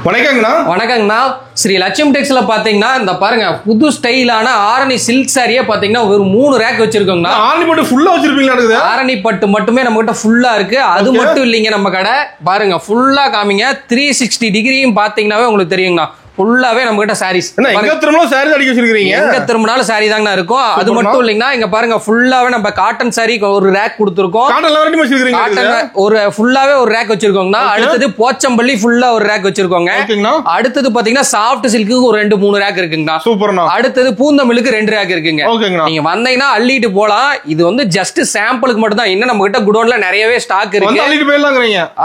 வணக்கங்கண்ணா. வணக்கங்கண்ணா. ஸ்ரீ லட்சுமி டெக்ஸ்ல பாத்தீங்கன்னா இந்த பாருங்க புது ஸ்டைலான ஆரணி சில்க் சாரியே பாத்தீங்கன்னா ஒரு 3 ரேக் வச்சிருக்கோங்கண்ணா. ஆரணி பட்டு ஃபுல்லா வச்சிருப்பீங்களா? ஆரணி பட்டு மட்டுமே நம்ம கிட்ட ஃபுல்லா இருக்கு. அது மட்டும் இல்லைங்க, நம்ம கடை பாருங்க ஃபுல்லா காமிங்க. 360 டிகிரியும் பாத்தீங்கன்னாவே உங்களுக்கு தெரியுங்கண்ணா. ஃபுல்லாவே நம்ம கிட்ட சாரீஸ். எங்க திரும்பினாலும் சாரி அடிக்க வச்சிருக்கீங்க. எங்க திரும்பினாலும் சாரி தாங்கண்ணா இருக்கும். அது மட்டும் இல்லைங்கண்ணா, இங்க பாருங்க ஃபுல்லாவே நம்ம காட்டன் சாரி ஒரு ரேக் கொடுத்துருக்கோம். காட்டன் ஒரு ஃபுல்லாவே ஒரு ரேக் வச்சிருக்கோங்கண்ணா. அடுத்தது போச்சம்பள்ளி ஃபுல்லா ஒரு ரேக் வச்சிருக்கோங்க. அடுத்தது பாத்தீங்கன்னா சாஃப்ட் சில்க்கு ஒரு 2-3 ரேக் இருக்குங்கண்ணா. சூப்பர்ண்ணா. அடுத்தது பூந்தமிழுக்கு 2 ரேக் இருக்குங்க. நீங்க வந்தீங்கன்னா அள்ளிட்டு போலாம். இது வந்து ஜஸ்ட் சாம்பிளுக்கு மட்டும் தான். இன்னும் நம்ம கிட்ட குடோன்ல நிறையவே ஸ்டாக் இருக்கு.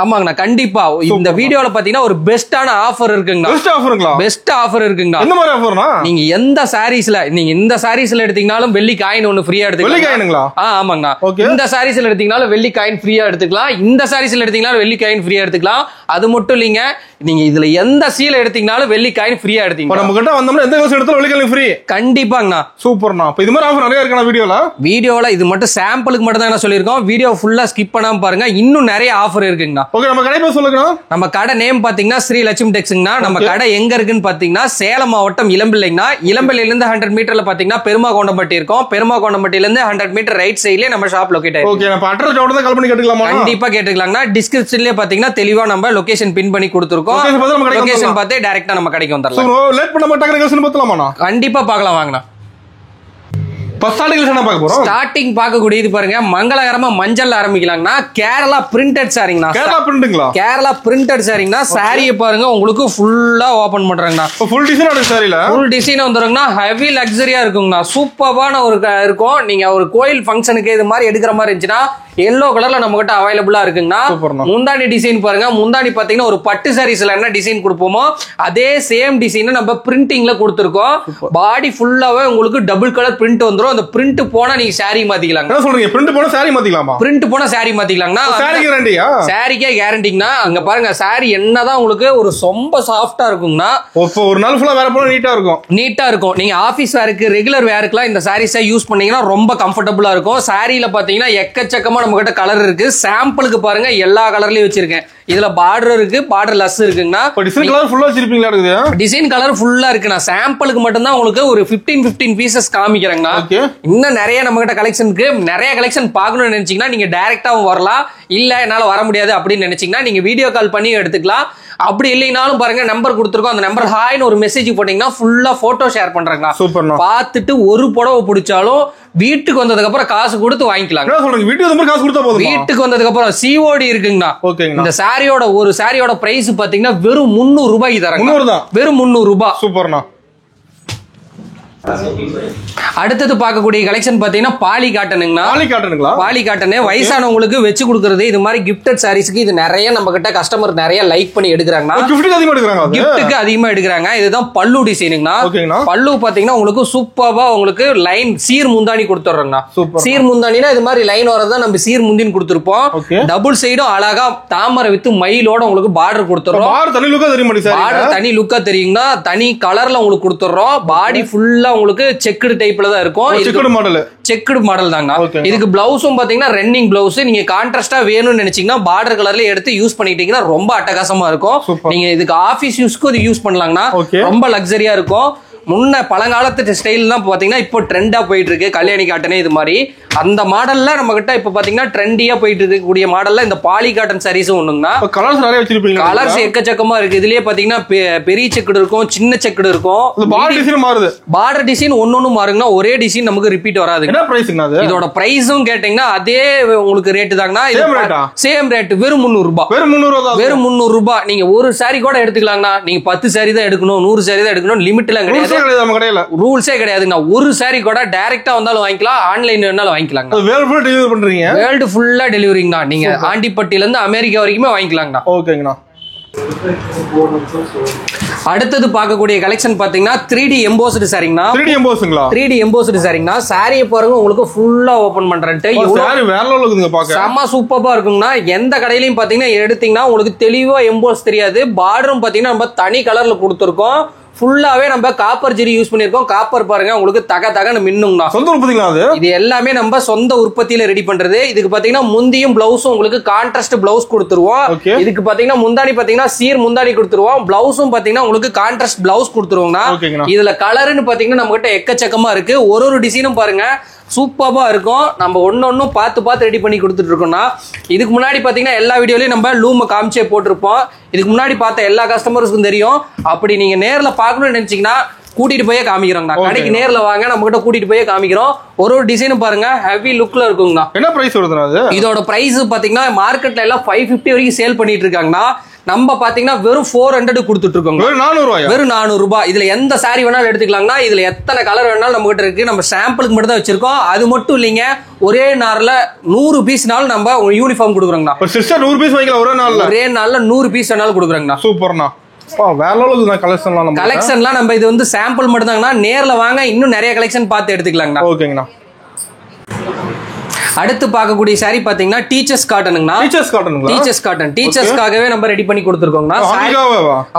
ஆமாங்கண்ணா, கண்டிப்பா இந்த வீடியோல பாத்தீங்கன்னா ஒரு பெஸ்டான ஆஃபர் இருக்குங்கண்ணா. பெஸ்ட் ஆஃபர் இருக்குங்க. என்ன மாதிரி ஆஃபர்னா, நீங்க எந்த சாரீஸ்ல நீங்க இந்த சாரீஸ்ல எடுத்தீங்கனாலும் வெள்ளி காயின் ஒன்னு ஃப்ரீயா எடுத்துக்கலாம். வெள்ளி காயினுங்களா? ஆமாங்கண்ணா. இந்த சாரீஸ்ல எடுத்தீங்கனாலும் வெள்ளி காயின் ஃப்ரீயா எடுத்துக்கலாம். இந்த சாரீஸ்ல எடுத்தீங்கனாலும் வெள்ளி காயின் ஃப்ரீயா எடுத்துக்கலாம். அது மட்டும் இல்லைங்க, நீங்க இதுல எந்த சீல எடுத்தீங்கனாலும் வெள்ளி காயின் ஃப்ரீயா எடுத்தீங்க. நம்ம கிட்ட வந்தோம்னா எந்த காசு எடுத்தாலும் வெள்ளி காயின் ஃப்ரீ. கண்டிப்பாங்கண்ணா. சூப்பர்ண்ணா. இப்ப இது மாதிரி ஆஃபர் நிறைய இருக்குண்ணா. வீடியோல இது மட்டும் சாம்பிளுக்கு மட்டும் தான் சொல்லியிருக்கோம். வீடியோ ஃபுல்லா ஸ்கிப் பண்ணாம பாருங்க. இன்னும் நிறைய ஆஃபர் இருக்குங்கண்ணா. ஓகே, நம்ம கடை பேர் சொல்லுங்க. நம்ம கடை நேம் பாத்தீங்கன்னா ஸ்ரீ லட்சுமி டெக்ஸ்ங்கண்ணா. நம்ம கடை எங்க இருக்குன்னு பாத்தீங்கன்னா சேலம் மாவட்டம் இளம்பிள்ளைங்கண்ணா. இளம்பிள்ளையில இருந்து 100 மீட்டர்ல பாத்தீங்கன்னா பெருமாகொண்டம்பட்டி இருக்கும். பெருமாகொண்டம்பட்டியில இருந்து 100 மீட்டர் ரைட் சைட்லயே நம்ம ஷாப் லொகேட் ஆயிருக்கு. ஓகே, நம்ம அட்ரஸ் டவுட் தான் கால் பண்ணி கேட்டுக்கலாமா? கண்டிப்பா கேட்டுக்கலாங்கண்ணா. டிஸ்கிரிப்ஷன்லயே பாத்தீங்கன்னா தெளிவா நம்ம லொகேஷன் பின் பண்ணி கொடுத்துருக்கோம். லொகேஷன் பார்த்தே டைரக்டா நம்ம கடைக்கு வந்துடலாம். லேட் பண்ண மாட்டாங்க. லொகேஷன் பார்த்தலாமா? கண்டிப்பா பார்க்கலாம் வாங்கண்ணா. ஸ்டார்டிங் பார்க்கக்கூடியது பாருங்க, மங்களகரமா மஞ்சள் ஆரம்பிக்கலாங்கண்ணா. கேரளா பிரிண்டட் சாரிங்கண்ணா. கேரளா பிரிண்ட்ங்களா? கேரளா பிரிண்டட் சாரிங்கண்ணா. சாரியை பாருங்க உங்களுக்கு ஃபுல்லா ஓபன் பண்றாங்கண்ணா. ஃபுல் டிசைன் சாரில ஃபுல் டிசைன் வந்துருங்கண்ணா. ஹெவி லக்ஸரியா இருக்குங்கண்ணா. சூப்பரான ஒரு இருக்கும். நீங்க ஒரு கோயில் ஃபங்க்ஷனுக்கு இது மாதிரி எடுக்கிற மாதிரி இருந்துச்சுன்னா எல்லோ கலர்ல நம்ம கிட்ட அவைலபிளா இருக்குங்கண்ணா. முந்தானி டிசைன் பாருங்க. முந்தானி பாத்தீங்கன்னா ஒரு பட்டு சாரீஸ்ல என்ன டிசைன் கொடுப்போமோ அதே சேம் டிசைன் நம்ம பிரிண்டிங்ல கொடுத்துருக்கோம். பாடி ஃபுல்லாவே உங்களுக்கு டபுள் கலர் பிரிண்ட் வந்துரும். அந்த பிரிண்ட் போனா நீங்க சாரி மாத்திக்கலாம். என்ன சொல்றீங்க? பிரிண்ட் போனா சாரி மாத்திக்கலாமா? பிரிண்ட் போனா சாரி மாத்திக்கலாம்னா சாரி கேரண்டியா? சாரிக்கே கேரண்டிங்கனா. அங்க பாருங்க சாரி என்னதான் உங்களுக்கு ஒரு ரொம்ப சாஃப்ட்டா இருக்கும்னா ஒரு நாள் ஃபுல்லா வேற போனா நீட்டா இருக்கும். நீட்டா இருக்கும். நீங்க ஆபீஸ் வேருக்கு ரெகுலர் வேருக்குலாம் இந்த சாரீஸை யூஸ் பண்ணீங்கன்னா ரொம்ப கம்ஃபர்டபுளா இருக்கும். சாரியில பாத்தீங்கன்னா எக்கச்சக்கமா நம்ம கிட்ட கலர் இருக்கு. சாம்பிளுக்கு பாருங்க எல்லா கலர்லயும் வச்சிருக்கேன். இதுல பார்டர் இருக்கு, பார்டர் லெஸ் இருக்குங்கண்ணா. டிசைன் கலர் ஃபுல்லா வச்சிருப்பீங்களா? இருக்குது டிசைன் கலர் ஃபுல்லா இருக்குண்ணா. சாம்பிளுக்கு மட்டும் தான் உங்களுக்கு ஒரு 15 பீசஸ் காமிக்கிறேங்கண்ணா. இன்னும் நிறைய நம்ம கிட்ட கலெக்ஷன் இருக்கு. நிறைய கலெக்ஷன் பார்க்கணும்னு நினைச்சீங்கன்னா நீங்க டைரக்டாவும் வரலாம். இல்ல என்னால வர முடியாது அப்படின்னு நினைச்சீங்கன்னா நீங்க வீடியோ கால் பண்ணி எடுத்துக்கலாம். அப்படி இல்லைனாலும் பாருங்க நம்பர் கொடுத்துருக்கோம். அந்த நம்பர் ஹாய்னு ஒரு மெசேஜ் போட்டீங்கன்னா ஃபுல்லா போட்டோ ஷேர் பண்றாங்க. சூப்பர். பார்த்துட்டு ஒரு புடவை பிடிச்சாலும் வீட்டுக்கு வந்ததுக்கு அப்புறம் காசு கொடுத்து வாங்கிக்கலாம். வீட்டுக்கு வந்ததுக்கு அப்புறம் சிஓடி இருக்குங்கண்ணா. இந்த சாரியோட ஒரு சாரியோட பிரைஸ் பாத்தீங்கன்னா வெறும் 300 ரூபாய்க்கு தராங்க. வெறும் 300 ரூபாய். சூப்பர்ண்ணா. அடுத்தது பார்க்கக்கூடிய கலெக்ஷன் பாத்தீங்கன்னா பாலி காட்டனுங்கண்ணா. பாலி காட்டனுங்களா? பாலி காட்டனு வயசானவங்களுக்கு வச்சு கொடுக்கறது. இது மாதிரி கிஃப்டட் சாரீஸ்க்கு இது நிறைய நம்ம கிட்ட கஸ்டமர் நிறைய லைக் பண்ணி எடுக்கிறாங்க. கிஃப்ட்டுக்கு அதிகமா எடுக்கிறாங்க. இதுதான் பல்லு டிசைனுங்கண்ணா. பல்லு பாத்தீங்கன்னா உங்களுக்கு சூப்பரா உங்களுக்கு லைன் சீர் முந்தானி கொடுத்துறோங்கண்ணா. சீர் முந்தானினா இது மாதிரி லைன் வரதான் நம்ம சீர் முந்தின்னு கொடுத்துருப்போம். டபுள் சைடும் அழகா தாமரை வித்து மயிலோட உங்களுக்கு பார்டர் கொடுத்துறோம். பார்டர் தனி லுக்கா தெரியுங்கண்ணா. தனி கலர்ல உங்களுக்கு கொடுத்துறோம். பாடி ஃபுல்லா உங்களுக்கு செக்குடு டைப்ல தான் இருக்கும். செக்குடு மாடல் தாங்க. இதுக்கு பிளவுஸும் பாத்தீங்கன்னா ரன்னிங் பிளவுஸ். நீங்க கான்ட்ராஸ்டா வேணும்னு நினைச்சீங்கன்னா பார்டர் கலர்ல எடுத்து யூஸ் பண்ணிட்டீங்கன்னா ரொம்ப அட்டகாசமா இருக்கும். நீங்க இதுக்கு ஆபீஸ் யூஸ்க்கு இது யூஸ் பண்ணலாங்கன்னா ரொம்ப லக்ஸரியா இருக்கும். முன்ன பழங்காலத்து ஸ்டைல் தான் பாத்தீங்கன்னா இப்போ ட்ரெண்டா போயிட்டு இருக்கு. கல்யாணி காட்டனே இது மாதிரி அந்த மாடல்ல நம்ம கிட்ட இப்ப பாத்தீங்கன்னா ட்ரெண்டியா போயிட்டு இருக்கக்கூடிய மாடல்ல இந்த பாலி காட்டன் சாரீஸும் ஒண்ணுங்கண்ணா. கலர்ஸ் நிறைய வச்சிருப்பீங்க. கலர்ஸ் எக்கச்சக்கமா இருக்கு. இதுலயே பாத்தீங்கன்னா பெரிய செக்குடு இருக்கும், சின்ன செக்குடு இருக்கும். பார்டர் டிசைன் ஒன்னொன்னு மாறுங்கண்ணா. ஒரே டிசைன் நமக்கு ரிப்பீட் வராது. என்ன பிரைஸ்ங்கண்ணா? இதோட பிரைஸும் கேட்டீங்கன்னா அதே உங்களுக்கு ரேட்டு தாங்கண்ணா. சேம் ரேட் வெறும் 300 ரூபாய். வெறும் 300 ரூபாய். நீங்க ஒரு சாரி கூட எடுத்துக்கலாங்கண்ணா. நீங்க 10 சாரி தான் எடுக்கணும், 100 சாரி தான் எடுக்கணும், லிமிட் எல்லாம் கிடையாது. ரூல்ஸே கிடையாதுங்க. ஒரு சாரி கூட டைரக்டா வந்தாலும் வாங்கிக்கலாம், ஆன்லைன் வேணாலும் வாங்கிக்கலாம். வேர்ல்டு ஃபுல்லா டெலிவரிங்கண்ணா. நீங்க ஆண்டிப்பட்டியில இருந்து அமெரிக்கா வரைக்குமே வாங்கிக்கலாங்கண்ணா. ஓகேங்கண்ணா. அடுத்தது பார்க்கக்கூடிய கலெக்ஷன் பாத்தீங்கன்னா 3D embossed சாரிங்கண்ணா. 3D எம்போஸ்டுங்களா? 3D embossed சாரிங்கண்ணா. சாரியை பாருங்க உங்களுக்கு ஃபுல்லா ஓபன் பண்றேன்ட்டு செம்ம சூப்பரா இருக்குங்கண்ணா. எந்த கடையிலயும் பாத்தீங்கன்னா எடுத்தீங்கன்னா உங்களுக்கு தெளிவா எம்போஸ் தெரியாது. பார்டரும் பாத்தீங்கன்னா நம்ம தனி கலர்ல கொடுத்துருக்கோம். ஃபுல்லாவே நம்ம காப்பர் ஜெரி யூஸ் பண்ணிருக்கோம். காப்பர் பாருங்க உங்களுக்கு தகன்னு மின்னுங்கண்ணா. சொந்த உற்பத்திங்களா அது? இது எல்லாமே நம்ம சொந்த உற்பத்தியில ரெடி பண்றது. இதுக்கு பாத்தீங்கன்னா முந்தியும் பிளவுஸும் உங்களுக்கு கான்ட்ராஸ்ட் பிளவுஸ் கொடுத்துருவோம். இதுக்கு பாத்தீங்கன்னா முந்தானி பாத்தீங்கன்னா சீர் முந்தானி கொடுத்துருவோம். பிளவுஸும் பாத்தீங்கன்னா உங்களுக்கு கான்ட்ராஸ்ட் பிளவுஸ் கொடுத்துருவோம்னா. இதுல கலர்னு பாத்தீங்கன்னா நம்ம கிட்ட எக்கச்சக்கமா இருக்கு. ஒரு டிசைனும் பாருங்க சூப்பரா இருக்கும். நம்ம ஒன்னொன்னும் பார்த்து ரெடி பண்ணி கொடுத்துட்டு இருக்கோம்னா. இதுக்கு முன்னாடி பாத்தீங்கன்னா எல்லா வீடியோலயும் நம்ம லூம காமிச்சே போட்டிருப்போம். இதுக்கு முன்னாடி பார்த்த எல்லா கஸ்டமர்ஸ்க்கும் தெரியும். அப்படி நீங்க நேர்ல பார்க்கணும்னு நினைச்சீங்கன்னா கூட்டிட்டு போய் காமிக்கிறோம். கடைக்கு நேர்ல வாங்க, நம்ம கிட்ட கூட்டிட்டு போய் காமிக்கிறோம். ஒரு டிசைனும் பாருங்க ஹெவி லுக்ல இருக்குங்கண்ணா. என்ன பிரைஸ் வருதுனா? இதோட பிரைஸ் பாத்தீங்கன்னா மார்க்கெட்ல எல்லாம் 550 வரைக்கும் சேல் பண்ணிட்டு இருக்காங்கன்னா, நம்ம பாத்தீங்கன்னா வெறும் 400 கொடுத்துட்டு இருக்கோம். வெறும் 400 ரூபாய். இதுல எந்த சாரி வேணாலும் எடுத்துக்கலாம்னா. இதுல எத்தனை கலர் வேணாலும் நம்ம கிட்ட இருக்கு. நம்ம சாம்பிளுக்கு மட்டும் தான் வச்சிருக்கோம். அது மட்டும் இல்லைங்க, ஒரே நாள்ல 100 பீஸ்னாலும் நம்ம யூனிஃபார்ம் கொடுக்குறோம்னா. 100 பீஸ் வாங்கிக்கலாம் ஒரே நாள்ல 100 பீஸ் வேணாலும் கொடுக்குறோம்னா. சூப்பர்ண்ணா. கலெக்ஷன்லாம் நம்ம இது வந்து சாம்பிள் மட்டும் தாங்கண்ணா. நேர்ல வாங்க, இன்னும் நிறைய கலெக்ஷன் பார்த்து எடுத்துக்கலாங்கண்ணா. ஓகேங்கண்ணா. அடுத்து பார்க்கக்கூடிய சாரி பாத்தீங்கன்னா டீச்சர்ஸ் காட்டனுங்கண்ணா. டீச்சர்ஸ் காட்டன் டீச்சர்ஸ்க்காகவே நம்ம ரெடி பண்ணி கொடுத்துருக்கோங்கண்ணா.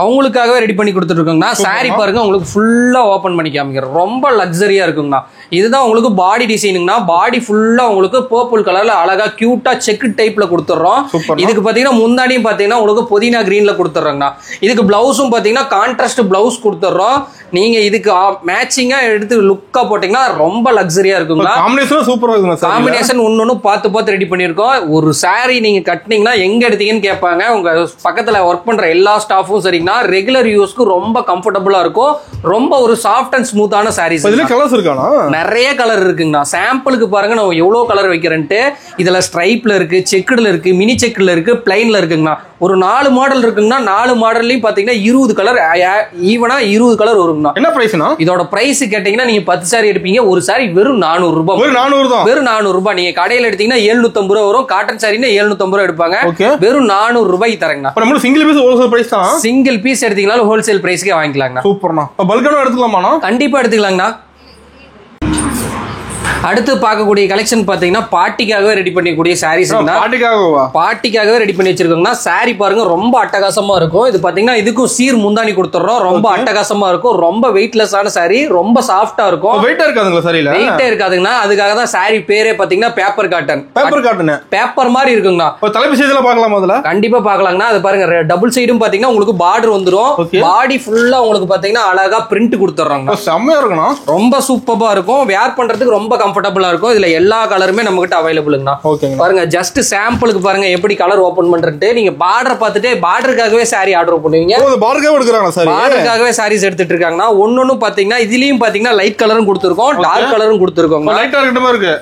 அவங்களுக்காகவே ரெடி பண்ணி கொடுத்துருக்கோங்கண்ணா. சாரி பாருங்க உங்களுக்கு ஃபுல்லா ஓபன் பண்ணி காமிக்கிறோம். ரொம்ப லக்ஸரியா இருக்குங்கண்ணா. இதுதான் உங்களுக்கு பாடி டிசைனுங்கண்ணா. பாடி ஃபுல்லா உங்களுக்கு பர்பிள் கலர்ல அழகா கியூட்டா செக் டைப்ல கொடுத்துறோம். இதுக்கு பாத்தீங்கன்னா முந்தானியும் பாத்தீங்கன்னா உங்களுக்கு புதினா கிரீன்ல கொடுத்துறோங்கண்ணா. இதுக்கு பிளவுஸும் பாத்தீங்கன்னா கான்ட்ராஸ்ட் பிளவுஸ் கொடுத்துறோம். நீங்க இதுக்கு மேட்சிங்கா எடுத்து லுக்கா போட்டீங்கன்னா ரொம்ப லக்ஸரியா இருக்குங்க. காம்பினேஷன் சூப்பரா இருக்குங்க. காம்பினேஷன் ஒன்னொன்னு பார்த்து ரெடி பண்ணிருக்கோம். ஒரு சாரி நீங்க கட்டினீங்கன்னா எங்க எடுத்தீங்கன்னு கேட்பாங்க. உங்க பக்கத்துல ஒர்க் பண்ற எல்லா ஸ்டாஃபும் சரிங்கன்னா ரெகுலர் யூஸ்க்கு ரொம்ப கம்ஃபர்டபுளா இருக்கும். ரொம்ப ஒரு சாஃப்ட் அண்ட் ஸ்மூத்தான சாரீஸ். இதுல கலர்ஸ் இருக்கானா? நிறைய கலர் இருக்குங்கண்ணா. சாம்பிளுக்கு பாருங்க நான் எவ்வளவு கலர் வைக்கிறேன்ட்டு. இதுல ஸ்ட்ரைப்ல இருக்கு, செக்குடுல இருக்கு, மினி செக்குல இருக்கு, பிளைன்ல இருக்குங்கண்ணா. ஒரு 4 மாடல் இருக்குங்கன்னா 4 மாடல்லயும் பாத்தீங்கன்னா 20 கலர் ஈவனா 20 கலர் வருங்கண்ணா. என்ன பிரைஸ்னா? இதோட பிரைஸ் கேட்டீங்கன்னா நீங்க 10 சாரி எடுப்பீங்க. ஒரு சாரி வெறும் 400 ரூபாய். வெறும் 400 ரூபாய். நீங்க கடையில எடுத்தீங்கன்னா 750 ரூபாய் வரும். காட்டன் சாரினா 750 ரூபாய் எடுப்பாங்க. வெறும் 400 ரூபாய் தரங்கண்ணா. சிங்கிள் பீஸ் ஹோல்சேல் பிரைஸ் தான். சிங்கிள் பீஸ் எடுத்தீங்கனாலும் ஹோல்சேல் பிரைஸ்க்கே வாங்கிக்கலாங்கண்ணா. சூப்பர்ண்ணா. பல்கான எடுத்துக்கலாமா? கண்டிப்பா எடுத்துக்கலாங்கண்ணா. அடுத்து பார்க்கக்கூடிய கலெக்ஷன் பாத்தீங்கன்னா பார்ட்டிக்காகவே ரெடி பண்ணக்கூடிய சாரீஸ். பார்ட்டிக்காகவே ரெடி பண்ணி வச்சிருக்கோம்னா. சாரி பாருங்க ரொம்ப அட்டகாசமா இருக்கும். இது பாத்தீங்கன்னா இதுக்கும் சீர் முந்தானி கொடுத்துறோம். ரொம்ப அட்டகாசமா இருக்கும். ரொம்ப வெயிட்லெஸ்ஸான சாரி. ரொம்ப சாஃப்டா இருக்கும். வெயிட்டா இருக்காதுங்களா சாரில? வெயிட்டே இருக்காதுங்கண்ணா. அதுக்காக தான் சாரி பேரே பாத்தீங்கன்னா பேப்பர் காட்டன். பேப்பர் மாதிரி இருக்குங்கண்ணா. தலைப்பு சைடுல பார்க்கலாம். முதல்ல கண்டிப்பா பார்க்கலாங்கண்ணா. அது பாருங்க டபுள் சைடும் பாத்தீங்கன்னா உங்களுக்கு பார்டர் வந்துரும். பாடி ஃபுல்லா உங்களுக்கு பாத்தீங்கன்னா அழகா பிரிண்ட் கொடுத்துறாங்க. செம்மையா இருக்குண்ணா. ரொம்ப சூப்பரா இருக்கும். வேர் பண்றதுக்கு ரொம்ப கம்ஃபர்டபுளா இருக்கும். இதுல எல்லா கலருமே நம்ம கிட்ட அவைலபிள்ங்கண்ணா. பாருங்க ஜஸ்ட் சாம்பிளுக்கு பாருங்க எப்படி கலர் ஓபன் பண்றது. நீங்க பார்டர் பார்த்துட்டு பார்டருக்காகவே சாரி ஆர்டர் பண்ணுவீங்க. பார்டருக்காகவே சாரீஸ் எடுத்துட்டு இருக்காங்கன்னா. ஒன்னொன்னு பாத்தீங்கன்னா இதுலயும் பாத்தீங்கன்னா லைட் கலரும் கொடுத்துருக்கோம், டார்க் கலரும் கொடுத்துருக்கோம்.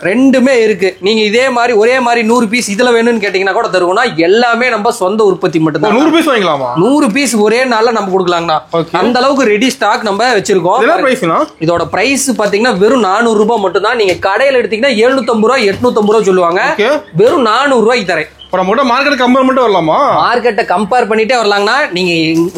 ரெண்டுமே இருக்கு. நீங்க இதே மாதிரி ஒரே மாதிரி 100 பீஸ் இதுல வேணும்னு கேட்டீங்கன்னா கூட தருவோம்னா. எல்லாமே நம்ம சொந்த உற்பத்தி மட்டும் தான். 100 பீஸ் வாங்கலாமா? 100 பீஸ் ஒரே நாள்ல நம்ம கொடுக்கலாங்கண்ணா. அந்த அளவுக்கு ரெடி ஸ்டாக் நம்ம வச்சிருக்கோம். இதோட பிரைஸ் பாத்தீங்கன்னா வெறும் 400 ரூபாய் மட்டும் தான். நீங்க கடையில எடுத்தீங்கன்னா 750 ரூபாய் 850 ரூபாய் சொல்லுவாங்க. வெறும் 400 ரூபாய்க்கு தரேன். மார்க்கெட் கம்பேர் பண்ணிட்டு வரலாமா? மார்க்கெட்டை கம்பேர் பண்ணிட்டே வரலாங்கண்ணா. நீங்க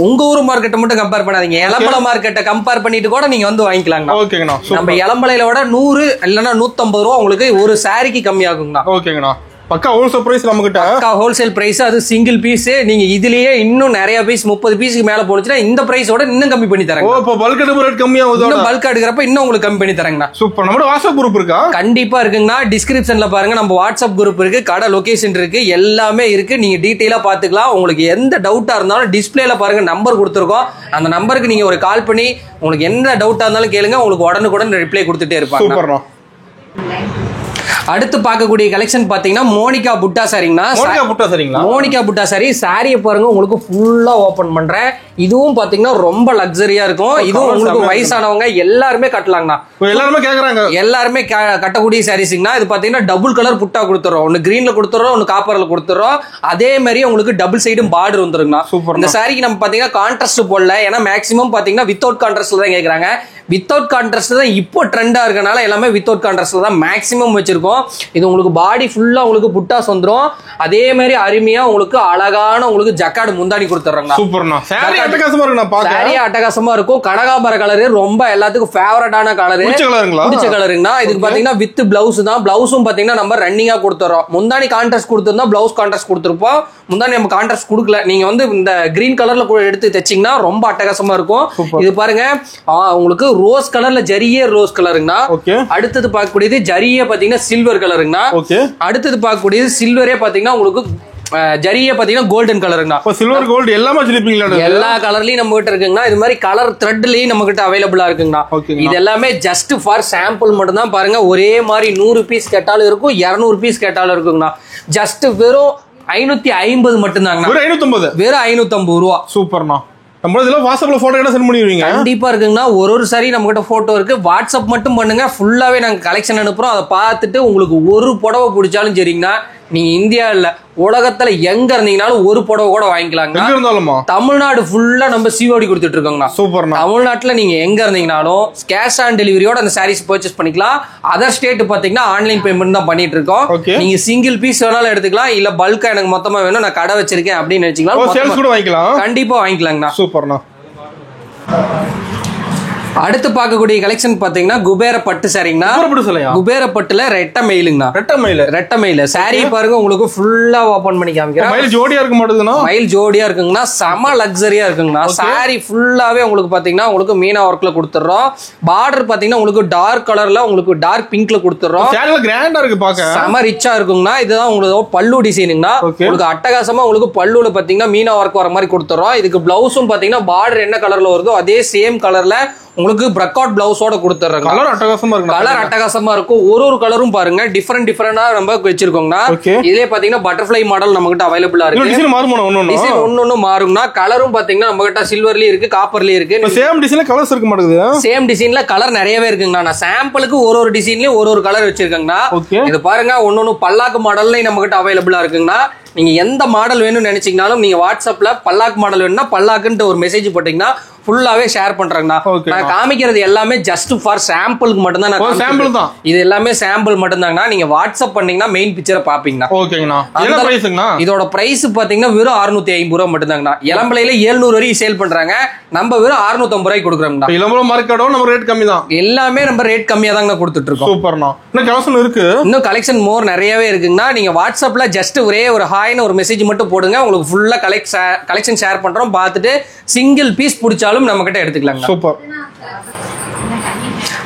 உங்க ஊர் மார்க்கெட்டை மட்டும் கம்பேர் பண்ணாதீங்க. இளம்பலை மார்க்கெட்டை கம்பேர் பண்ணிட்டு கூட நீங்க வந்து வாங்கிக்கலாங்கண்ணா. நம்ம இளம்பலையில விட 100 இல்லைன்னா 150 ரூபாய் உங்களுக்கு ஒரு சாரிக்கு கம்மியாகுங்கண்ணா. ஓகேங்கண்ணா. பக்கா ஹோல்சேல் பிரைஸ் நம்மகிட்ட. பக்கா ஹோல்சேல் பிரைஸ். அது சிங்கிள் பீஸ். நீங்க இதுலயே இன்னும் நிறைய பீஸ் 30 பீஸ்க்கு மேல போனுச்சுன்னா இந்த பிரைஸோட இன்னும் கம்மி பண்ணி தரேன். ஓ இப்போ பல்க் எடுக்கிற ரேட் கம்மியா ஆகுது. பல்க் எடுக்கிறப்ப இன்னும் உங்களுக்கு கம்மி பண்ணி தரேங்கண்ணா. சூப்பர். நம்ம வாட்ஸ்அப் குரூப் இருக்கா? கண்டிப்பா இருக்குங்கண்ணா. டிஸ்கிரிப்ஷன்ல பாருங்க நம்ம வாட்ஸ்அப் குரூப் இருக்கு. கடை லொகேஷன் இருக்கு. எல்லாமே இருக்கு. நீங்க டீடைலா பாத்துக்கலாம். உங்களுக்கு எந்த டவுட்டா இருந்தாலும் டிஸ்பிளேல பாருங்க நம்பர் கொடுத்துருக்கோம். அந்த நம்பருக்கு நீங்க ஒரு கால் பண்ணி உங்களுக்கு என்ன டவுட்டா இருந்தாலும் கேளுங்க. உங்களுக்கு உடனுக்குடன் ரிப்ளை கொடுத்துட்டே இருப்பாங்க. சூப்பர்ண்ணா. அடுத்து பார்க்கக்கூடிய கலெக்ஷன் பாத்தீங்கன்னா மோனிகா புட்டா சாரிங்கண்ணா. மோனிகா புட்டா சாரி. சாரியை பாருங்க உங்களுக்கு ஃபுல்லா ஓபன் பண்றேன். இதுவும் பாத்தீங்கன்னா ரொம்ப லக்ஸரியா இருக்கும். இதுவும் உங்களுக்கு வயசானவங்க எல்லாருமே கட்டலாங்கண்ணா. எல்லாருமே கட்டக்கூடிய சாரீஸ்ங்கண்ணா. இது பாத்தீங்கன்னா டபுள் கலர் புட்டா கொடுத்துறோம். ஒன்னு கிரீன்ல கொடுத்துறோம், ஒன்னு காப்பர்ல கொடுத்துறோம். அதே மாதிரி உங்களுக்கு டபுள் சைடும் பார்டர் வந்துருங்கண்ணா. இந்த சாரிக்கு நம்ம பாத்தீங்கன்னா கான்ட்ராஸ்ட் போடல. ஏன்னா மேக்ஸிமம் பாத்தீங்கன்னா வித்தவுட் கான்ட்ராஸ்ட்ல தான் கேக்குறாங்க. வித்தவுட் கான்ட்ராஸ்ட் தான் இப்போ ட்ரெண்டா இருக்கனால எல்லாமே வித்தவுட் கான்ட்ராஸ்ட் தான் மேக்ஸிமம் வச்சிருக்கோம். இது உங்களுக்கு பாடி ஃபுல்லா உங்களுக்கு புட்டாஸ் வந்துரும். அதே மாதிரி அருமையா உங்களுக்கு அழகான உங்களுக்கு ஜக்கார்டு முந்தானி கொடுத்துறாங்க. சூப்பர்ண்ணா. சாரி அட்டகாசமா இருக்கு. நான் பாக்க சாரி அட்டகாசமா இருக்கும். கனகாம்பர கலர் ரொம்ப எல்லாத்துக்கும் ஃபேவரட்டான கலர். பிடிச்ச கலருங்கண்ணா. இதுக்கு பாத்தீங்கன்னா வித் பிளவுஸ் தான். பிளவுஸும் பாத்தீங்கன்னா நம்ம ரன்னிங்கா கொடுத்துறோம். முந்தானி கான்ட்ராஸ்ட் கொடுத்திருந்தா பிளவுஸ் கான்ட்ராஸ்ட் கொடுத்துருப்போம். முந்தானி நம்ம கான்ட்ராஸ்ட் கொடுக்கல. நீங்க வந்து இந்த கிரீன் கலர்ல எடுத்து தைச்சீங்கன்னா ரொம்ப அட்டகாசமா இருக்கும். இது பாருங்க உங்களுக்கு ரோஸ் கலர்ல ஜரியே ரோஸ் கலருங்கண்ணா. அடுத்தது பார்க்கக்கூடியது ஜரியே பாத்தீங்கன்னா சில்வர் கலருங்கண்ணா. அடுத்தது பார்க்கக்கூடியது சில்வரே பாத்தீங்கன்னா உங்களுக்கு ஜரியே பாத்தீங்கன்னா கோல்டன் கலருங்கண்ணா. சில்வர் கோல்டு எல்லாமே வச்சிருப்பீங்களா? எல்லா கலர்லயும் நம்ம கிட்ட இருக்குங்கண்ணா. இது மாதிரி கலர் த்ரெட்லயும் நம்ம கிட்ட அவைலபிளா இருக்குங்கண்ணா. இது எல்லாமே ஜஸ்ட் ஃபார் சாம்பிள் மட்டும் தான். பாருங்க ஒரே மாதிரி 100 பீஸ் கேட்டாலும் இருக்கும், 200 பீஸ் கேட்டாலும் இருக்குங்கண்ணா. ஜஸ்ட் வெறும் 550 மட்டும்தாங்க. வெறும் 550 ரூபா. சூப்பர்ண்ணா. நம்ம இதெல்லாம் வாட்ஸ்அப்ல போட்டோ கூட சென்ட் பண்ணிடுவீங்க? கண்டிப்பா இருக்குங்கண்ணா. ஒரு சாரி நம்ம கிட்ட போட்டோ இருக்கு. வாட்ஸ்அப் மட்டும் பண்ணுங்க, ஃபுல்லாவே நாங்க கலெக்ஷன் அனுப்புறோம். அதை பார்த்துட்டு உங்களுக்கு ஒரு புடவை பிடிச்சாலும் சரிங்கண்ணா, நீங்க இந்தியா இல்ல உலகத்துல எங்க இருந்தீங்கனாலும் ஒரு புடவை கூட வாங்கிக்கலாங்க. தமிழ்நாடு ஃபுல்லா நம்ம சிஓடி கொடுத்துட்டு இருக்கோங்கண்ணா. சூப்பர். தமிழ்நாட்டுல நீங்க எங்க இருந்தீங்கனாலும் கேஷ் ஆன் டெலிவரியோட அந்த சாரீஸ் பர்ச்சேஸ் பண்ணிக்கலாம். அதர் ஸ்டேட் பாத்தீங்கன்னா ஆன்லைன் பேமெண்ட் தான் பண்ணிட்டு இருக்கோம். நீங்க சிங்கிள் பீஸ் வேணாலும் எடுத்துக்கலாம், இல்ல பல்கா எனக்கு மொத்தமா வேணும் நான் கடை வச்சிருக்கேன் அப்படின்னு நினைச்சீங்கன்னா கண்டிப்பா வாங்கிக்கலாங்கண்ணா. சூப்பர்ண்ணா. அடுத்து பார்க்கக்கூடிய கலெக்ஷன் பாத்தீங்கன்னா குபேர பட்டு சாரிங்கண்ணா. குபேர பட்டுல ரெட்ட மயிலுங்கண்ணா. ரெட்ட மயில் சாரி பாருங்க உங்களுக்கு ஃபுல்லா ஓபன் பண்ணி காமிக்கிறேன். மயில் ஜோடியா இருக்க மாட்டேங்குதுன்னா? மயில் ஜோடியா இருக்குங்கண்ணா. செம லக்ஸரியா இருக்குங்கண்ணா. சாரி ஃபுல்லாவே உங்களுக்கு பாத்தீங்கன்னா உங்களுக்கு மீனா ஒர்க்ல கொடுத்துறோம். பார்டர் பாத்தீங்கன்னா உங்களுக்கு டார்க் கலர்ல உங்களுக்கு டார்க் பிங்க்ல கொடுத்துறோம். கிராண்டா இருக்கு பாக்க. செம ரிச்சா இருக்குங்கண்ணா. இதுதான் உங்களுக்கு பல்லு டிசைனுங்கண்ணா. உங்களுக்கு அட்டகாசமா உங்களுக்கு பல்லுல பாத்தீங்கன்னா மீனா ஒர்க் வர மாதிரி கொடுத்துறோம். இதுக்கு பிளவுஸும் பாத்தீங்கன்னா பார்டர் என்ன கலர்ல வருதோ அதே சேம் கலர்ல உங்களுக்கு பிரக்அவுட் பிளவுஸோட கொடுத்துறாங்க. கலர் அட்டகாசமா இருக்கு. கலர் அட்டகாசமா இருக்கும். ஒரு கலரும் பாருங்க டிஃபரெண்டா நம்ம வச்சிருக்கோங்கண்ணா. இதுல பாத்தீங்கன்னா பட்டர்ஃப்ளை மாடல் நம்ம கிட்ட அவைலபிளா இருக்கு. டிசைன் ஒன்னொன்னு மாறும்னா. கலரும் பாத்தீங்கன்னா நம்ம கிட்ட சில்வர்லயும் இருக்கு, காப்பர்லயும் இருக்கு. சேம் டிசைன்ல கலர்ஸ் இருக்க மாட்டேங்குது. சேம் டிசைன்ல கலர் நிறையவே இருக்குங்கண்ணா. நான் சாம்பிளுக்கு ஒரு டிசைன்லயும் ஒரு கலர் வச்சிருக்கேங்கண்ணா. இது பாருங்க ஒன்னொன்னு பல்லாக்கு மாடல்ல நம்ம கிட்ட அவைலபிளா இருக்குங்கண்ணா. நீங்க எந்த மாடல் வேணும்னு நினைச்சீங்கனாலும் நீங்க வாட்ஸ்அப்ல பல்லாக்கு மாடல் வேணும்னா பல்லாக்குன்ட்டு ஒரு மெசேஜ் போட்டீங்கன்னா ஃபுல்லாவே ஷேர் பண்றேங்கண்ணா. நான் காமிக்கிறது எல்லாமே ஜஸ்ட் ஃபார் சாம்பிளுக்கு மட்டும் தான். நான் சாம்பிள் தான். இது எல்லாமே சாம்பிள் மட்டும் தாங்கண்ணா. நீங்க வாட்ஸ்அப் பண்ணீங்கன்னா மெயின் பிக்சரை பாப்பீங்கண்ணா. ஓகேங்கண்ணா. என்ன பிரைஸ்ங்கண்ணா? இதோட பிரைஸ் பாத்தீங்கன்னா வெறும் 650 ரூபாய் மட்டும் தாங்கண்ணா. இளம்பலையில 700 வரைக்கும் சேல் பண்றாங்க. நம்ம வெறும் 650 ரூபாய்க்கு கொடுக்குறோம்ண்ணா. இளம்பலம் மார்க்கெட்டோட நம்ம ரேட் கம்மி தான். எல்லாமே நம்ம ரேட் கம்மியா தாங்க கொடுத்துட்டு இருக்கோம். சூப்பர்ண்ணா. இன்னும் கலெக்ஷன் இருக்கு. இன்னும் கலெக்ஷன் மோர் நிறையவே இருக்குங்கண்ணா. நீங்க வாட்ஸ்அப்ல ஜஸ்ட் ஒரே ஒரு ஹாய்னு ஒரு மெசேஜ் மட்டும் போடுங்க. உங்களுக்கு ஃபுல்லா கலெக்ஷன் ஷேர் பண்றோம். பார்த்துட்டு சிங்கிள் பீஸ் பிடிச்சாலும் நம்ம கிட்ட எடுத்துக்கலாம். சூப்பர்.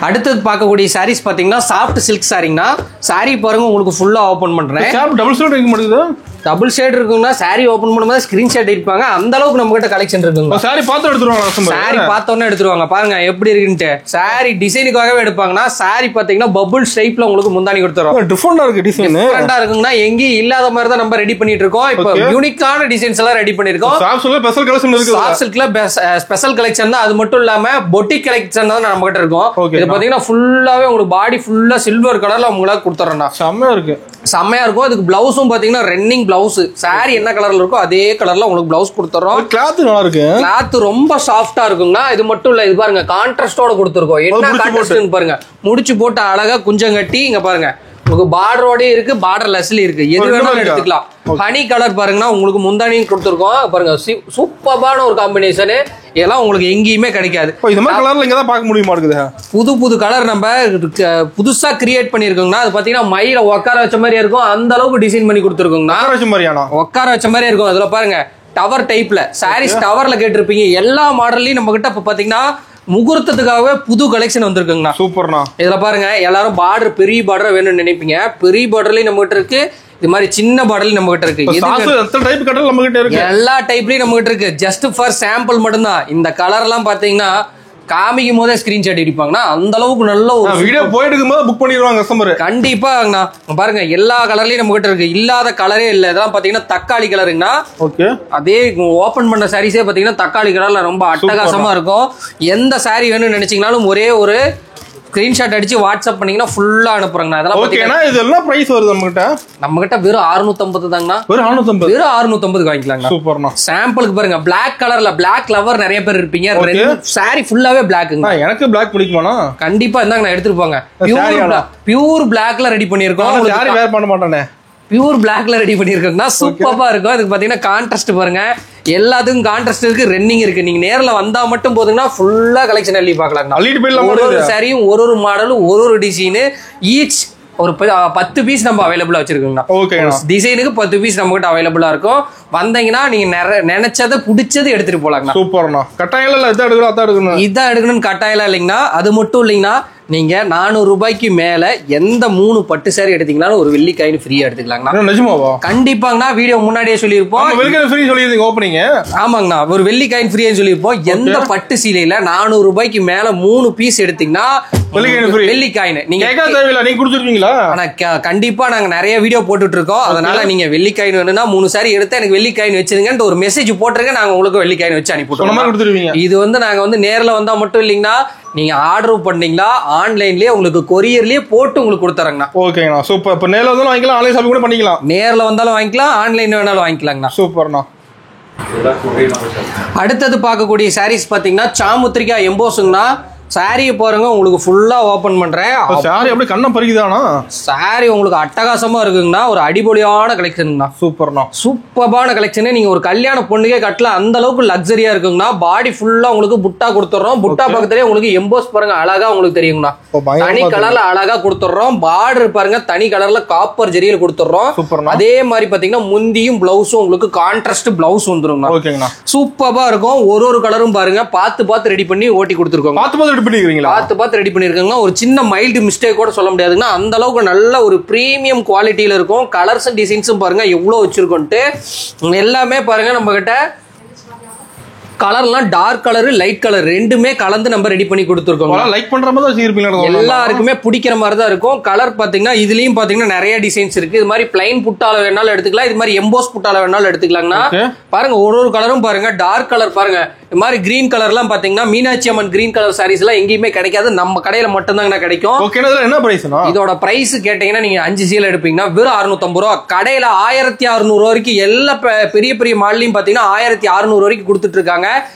அடுத்தது பார்க்கக்கூடிய சாரீஸ் பாத்தீங்கன்னா சாஃப்ட் சில்க் சாரிங்கண்ணா. சாரி பாருங்க உங்களுக்கு ஃபுல்லா ஓபன் பண்றேன். டபுள் ஷேட் இருக்க மாட்டேங்குது. டபுள் ஷேட் இருக்குங்கன்னா சாரி ஓபன் பண்ணும்போது ஸ்கிரீன்ஷாட் எடுப்பாங்க. அந்த அளவுக்கு நம்ம கிட்ட கலெக்ஷன் இருக்குங்க. சாரி பார்த்து எடுத்துருவாங்க. சாரி பார்த்தோன்னே எடுத்துருவாங்க. பாருங்க எப்படி இருக்குன்ட்டு. சாரி டிசைனுக்காகவே எடுப்பாங்கன்னா சாரி பாத்தீங்கன்னா பபுள் ஷேப்ல உங்களுக்கு முந்தானி கொடுத்துறோம். டிஃபரெண்டா இருக்கு. டிசைன் டிஃபரெண்டா இருக்குங்கன்னா எங்கேயும் இல்லாத மாதிரி தான் நம்ம ரெடி பண்ணிட்டு இருக்கோம். இப்போ யூனிக்கான டிசைன்ஸ் எல்லாம் ரெடி பண்ணிருக்கோம். ஸ்பெஷல் கலெக்ஷன் இருக்கு. சாஃப்ட் சில்க்ல ஸ்பெஷல் கலெக்ஷன் தான். அது மட்டும் இல்லாம பொட்டிக் கலெக்ஷன் தான் நம்ம கிட்ட இருக்கும். இது பாத்தீங்கன்னா ஃபுல்லாவே உங்களுக்கு பாடி ஃபுல்லா சில்வர் கலர்ல உங்களுக்கு கொடுத்துறோம். செம்மையா இருக்கு. செம்மையா இருக்கும். அதுக்கு பிளவுஸும் பாத்தீங்கன்னா ரன்னிங் பிளவுஸ். சாரி என்ன கலர்ல இருக்கோ அதே கலர்ல உங்களுக்கு பிளவுஸ் கொடுத்துறோம். கிளாத் நல்லா இருக்கு. கிளாத் ரொம்ப சாஃப்டா இருக்குங்கண்ணா. இது மட்டும் இல்ல, இது பாருங்க கான்ட்ராஸ்டோட கொடுத்துருக்கோம். என்ன கான்ட்ராஸ்ட் பாருங்க. முடிச்சு போட்டு அழகா குஞ்சம் கட்டி இங்க பாருங்க உங்களுக்கு பார்டரோட இருக்கு, பார்டர் லெஸ்லி இருக்கு. எது வேணாலும் எடுத்துக்கலாம். ஹனி கலர் பாருங்கன்னா உங்களுக்கு முந்தானியும் கொடுத்துருக்கோம். பாருங்க சூப்பரான ஒரு காம்பினேஷன். இதெல்லாம் உங்களுக்கு எங்கேயுமே கிடைக்காது. இந்த மாதிரி கலர்ல இங்க தான் பார்க்க முடியுமா? புது கலர் நம்ம புதுசா கிரியேட் பண்ணிருக்கோம்னா அது பாத்தீங்கன்னா மயில உட்கார வச்ச மாதிரி இருக்கும். அந்த அளவுக்கு டிசைன் பண்ணி கொடுத்துருக்கோம்னா உட்கார வச்ச மாதிரி இருக்கும். அதுல பாருங்க டவர் டைப்ல சாரீஸ் டவர்ல கேட்டிருப்பீங்க. எல்லா மாடல்லையும் நம்ம கிட்ட இப்ப பாத்தீங்கன்னா முகூர்த்தத்துக்காகவே புது கலெக்ஷன் வந்திருக்குங்கண்ணா. சூப்பர்ண்ணா. இதுல பாருங்க எல்லாரும் பார்டர் பெரிய பார்டர் வேணும்னு நினைப்பீங்க. பெரிய பார்டர்லயும் நம்ம கிட்ட இருக்கு. இது மாதிரி சின்ன பாடல் நம்ம கிட்ட இருக்கு. எல்லா டைப்லயும் நம்ம கிட்ட இருக்கு. ஜஸ்ட் ஃபார் சாம்பிள் மட்டும் தான். இந்த கலர் எல்லாம் பாத்தீங்கன்னா காமிக்கும் போதே ஸ்கிரீன்ஷாட் அடிப்பாங்கன்னா அந்த அளவுக்கு நல்ல ஒரு வீடியோ போயிட்டு இருக்கும்போது புக் பண்ணிடுவாங்க கஸ்டமர். கண்டிப்பாங்கண்ணா. பாருங்க எல்லா கலர்லயும் நம்ம கிட்ட இருக்கு. இல்லாத கலரே இல்ல. இதெல்லாம் பாத்தீங்கன்னா தக்காளி கலருங்கண்ணா. அதே ஓபன் பண்ண சாரீஸே பாத்தீங்கன்னா தக்காளி கலர்ல ரொம்ப அட்டகாசமா இருக்கும். எந்த சாரி வேணும்னு நினைச்சீங்கனாலும் ஒரே ஒரு ஸ்கிரீன்ஷாட் அடிச்சு வாட்ஸ்அப் பண்ணீங்கன்னா ஃபுல்லா அனுப்புறேங்கண்ணா. அதெல்லாம் ஓகேனா இதெல்லாம் பிரைஸ் வருது நம்ம கிட்ட வெறும் 650 தாங்கண்ணா. வெறும் 650 வாங்கிக்கலாங்க. சூப்பர்ண்ணா. சாம்பிளுக்கு பாருங்க, Black கலர்ல Black லவர் நிறைய பேர் இருப்பீங்க. சாரி ஃபுல்லாவே Blackங்க. எனக்கு Black பிடிக்குமாண்ணா? கண்டிப்பா இந்தாங்க, நான் எடுத்துட்டு போங்க. பியூர் Blackல ரெடி பண்ணிருக்கோம். சாரி வேர் பண்ண மாட்டானே. பியூர் Blackல ரெடி பண்ணிருக்கோம்னா சூப்பரா இருக்கும். அதுக்கு பாத்தீங்கன்னா கான்ட்ராஸ்ட் பாருங்க, எல்லாத்துக்கும் கான்ட்ராஸ்ட் இருக்கு, ரெண்டிங் இருக்கு. நீங்க நேர்ல வந்தா மட்டும் போதுங்கன்னா ஃபுல்லா கலெக்ஷன் அள்ளி பார்க்கலாம். ஒரு சாரியும் ஒரு மாடலும் ஒரு டிசைனு ஈச் ஒரு 10 பீஸ் நம்ம அவைலபிளா வச்சிருக்கோம்னா. டிசைனுக்கு 10 பீஸ் நம்ம கிட்ட அவைலபிளா இருக்கும். வந்தீங்கன்னா நீங்க நினைச்சதை பிடிச்சது எடுத்துட்டு போலாங்கண்ணா. சூப்பர்ண்ணா. கட்டாயம் இதான் எடுக்கணும்னு கட்டாயம் இல்லைங்கண்ணா. அது மட்டும் இல்லைங்கண்ணா, நீங்க 400 ரூபாய்க்கு மேல எந்த 3 பட்டு சாரி எடுத்தீங்களாலும் ஒரு வெள்ளி காயின் ஃப்ரீயா எடுத்துக்கலாங்கண்ணா. நிஜமாவா? கண்டிப்பாங்கண்ணா. வீடியோ முன்னாடியே சொல்லியிருப்போம். ஆமாங்கண்ணா, ஒரு வெள்ளி காயின் ஃப்ரீன்னு சொல்லியிருப்போம். எந்த பட்டு சீலையில 400 ரூபாய்க்கு மேல 3 பீஸ் எடுத்தீங்கன்னா வெள்ளி காயின் நீங்க கொடுத்துருக்கீங்களா? ஆனா கண்டிப்பா நாங்க நிறைய வீடியோ போட்டுட்டு இருக்கோம். அதனால நீங்க வெள்ளி காயின் வேணும்னா 3 சாரி எடுத்து எனக்கு வெள்ளி காயின் வச்சிருங்கன்னு ஒரு மெசேஜ் போட்டுருங்க. நாங்க உங்களுக்கு வெள்ளி காயின் வச்சு அனுப்பிவிடுவோம். இது நாங்க நேர்ல வந்தா மட்டும் இல்லைங்கன்னா, நீங்க ஆர்டர் பண்ணீங்களா ஆன்லைன்லயே உங்களுக்கு கொரியர்லயே போட்டு உங்களுக்கு கொடுத்துறேங்கண்ணா. ஓகேண்ணா, சூப்பர். இப்ப நேர்ல வந்தாலும் வாங்கிக்கலாம், ஆன்லைன் ஷாப்பிங் கூட பண்ணிக்கலாம். நேர்ல வந்தாலும் வாங்கிக்கலாம், ஆன்லைன் வேணாலும் வாங்கிக்கலாங்கண்ணா. சூப்பர்ண்ணா. அடுத்தது பார்க்கக்கூடிய சாரீஸ் பாத்தீங்கன்னா சாமுத்திரிகா எம்போஸுங்கண்ணா. சாரியை பாருங்க, உங்களுக்கு ஃபுல்லா ஓபன் பண்றேன். சாரி அப்படியே கண்ணம் பறிக்குதானா? சாரி உங்களுக்கு அட்டகாசமா இருக்குங்கண்ணா. ஒரு அடிபொலியான கலெக்ஷனுங்கண்ணா. சூப்பர்ண்ணா. சூப்பரான கலெக்ஷன். நீங்க ஒரு கல்யாண பொண்ணுக்கே கட்டல, அந்த அளவுக்கு லக்ஸரியா இருக்குங்கண்ணா. பாடி ஃபுல்லா உங்களுக்கு புட்டா கொடுத்துறோம். புட்டா பக்கத்துலயே உங்களுக்கு எம்போஸ் பாருங்க, அழகா உங்களுக்கு தெரியுங்கண்ணா. தனி கலர்ல அழகா கொடுத்துறோம். பார்டர் பாருங்க, தனி கலர்ல காப்பர் ஜெரியில கொடுத்துறோம். அதே மாதிரி பாத்தீங்கன்னா முந்தியும் பிளவுஸும் உங்களுக்கு கான்ட்ராஸ்ட் பிளவுஸ் வந்துருங்கண்ணா. சூப்பரா இருக்கும். ஒரு கலரும் பாருங்க பார்த்து ரெடி பண்ணி ஓட்டி கொடுத்துருக்கோம். பார்த்து ரெடி பண்ணிருக்காங்க. ஒரு சின்ன மைல்டு மிஸ்டேக் கூட சொல்ல முடியாதுன்னா, அந்த அளவுக்கு நல்ல ஒரு பிரீமியம் குவாலிட்டியில இருக்கும். கலர்ஸ் டிசைன்ஸும் பாருங்க எவ்வளவு வச்சிருக்கோன்ட்டு. எல்லாமே பாருங்க நம்ம கிட்ட கலர்லாம் டார்க் கலர் லைட் கலர் ரெண்டுமே கலந்து நம்ம ரெடி பண்ணி கொடுத்துருக்கோம். லைக் பண்ற மாதிரி வச்சிருப்பீங்க, எல்லாருக்குமே பிடிக்கிற மாதிரி தான் இருக்கும். கலர் பாத்தீங்கன்னா இதுலயும் பாத்தீங்கன்னா நிறைய டிசைன்ஸ் இருக்கு. இது மாதிரி பிளைன் புட்டால வேணாலும் எடுத்துக்கலாம், இது மாதிரி எம்போஸ் புட்டால வேணாலும் எடுத்துக்கலாம்னா. பாருங்க ஒரு கலரும் பாருங்க. டார்க் கலர் பாருங்க, இது மாதிரி கிரீன் கலர்லாம் பாத்தீங்கன்னா மீனாட்சி அம்மன் கிரீன் கலர் சாரீஸ் எல்லாம் எங்கேயுமே கிடைக்காது, நம்ம கடையில மட்டும் தான் கிடைக்கும். என்ன பிரைஸ்னா? இதோட பிரைஸ் கேட்டீங்கன்னா, நீங்க 5 சீலை எடுப்பீங்கன்னா வெறும் 650 ரூபா. கடையில 1600 வரைக்கும் எல்லா பெரிய பெரிய மாடலையும் பாத்தீங்கன்னா 1600 வரைக்கும் கொடுத்துட்டு இருக்காங்க.